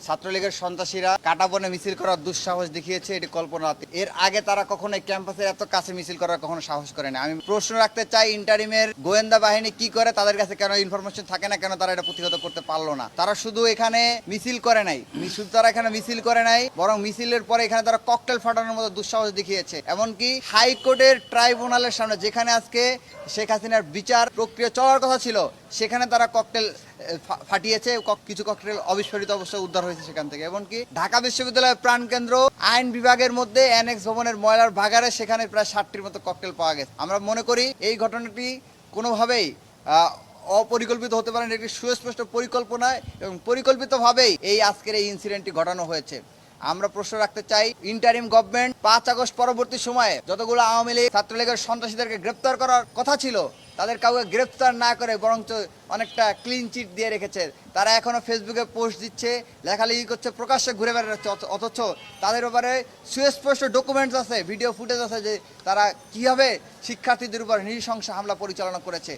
ছাত্রলীগের সন্ত্রাসীরা কাটাবনে মিছিল করার দুঃসাহস দেখিয়েছে, এটি কল্পনাতীত। এর আগে তারা কখনোই ক্যাম্পাসের এত কাছে মিছিল করার কখনো সাহস করে না। আমি প্রশ্ন রাখতে চাই, ইন্টারিমের গোয়েন্দা বাহিনী কি করে? তাদের কাছে কেন ইনফরমেশন থাকে না? কেন তারা এটা প্রতিহত করতে পারলো না? তারা শুধু এখানে মিছিল করে নাই, শুধু তারা এখানে মিছিল করে নাই, বরং মিছিলের পরে এখানে তারা ককটেল ফাটানোর মতো দুঃসাহস দেখিয়েছে। এমনকি হাইকোর্টের ট্রাইব্যুনালের সামনে, যেখানে আজকে শেখ হাসিনার বিচার প্রক্রিয়া চলার কথা ছিল, সেখানে তারা ককটেল ফাটিয়েছে। কিছু ককটেল অবিস্ফোরিত অবস্থায় উদ্ধার হয়েছে সেখান থেকে। এমনকি ঢাকা বিশ্ববিদ্যালয়ের প্রাণকেন্দ্র আইন বিভাগের মধ্যে অ্যানেক্স ভবনের ময়লার ভাগারে সেখানে প্রায় 60টির মতো ককটেল পাওয়া গেছে। আমরা মনে করি এই ঘটনাটি কোনোভাবেই অপরিকল্পিত হতে পারে না, একটি সুস্পষ্ট পরিকল্পনায় এবং পরিকল্পিতভাবেই এই আজকের এই ইনসিডেন্টটি ঘটানো হয়েছে। আমরা প্রশ্ন রাখতে চাই, ইন্টারিম গভর্নমেন্ট 5 আগস্ট পরবর্তী সময়ে যতগুলো আওয়ামী লীগ ছাত্রলীগের সন্ত্রাসীদেরকে গ্রেপ্তার করার কথা ছিল, তাদের কাউকে গ্রেপ্তার না করে বরঞ্চ অনেকটা ক্লিন চিট দিয়ে রেখেছে। তারা এখনো ফেসবুকে পোস্ট দিচ্ছে, লেখালেখি করছে, প্রকাশ্যে ঘুরে বেড়াচ্ছে, অথচ তাদের ব্যাপারে সুস্পষ্ট ডকুমেন্টস আছে, ভিডিও ফুটেজ আছে যে তারা কিভাবে শিক্ষার্থীদের উপর নৃশংস হামলা পরিচালনা করেছে।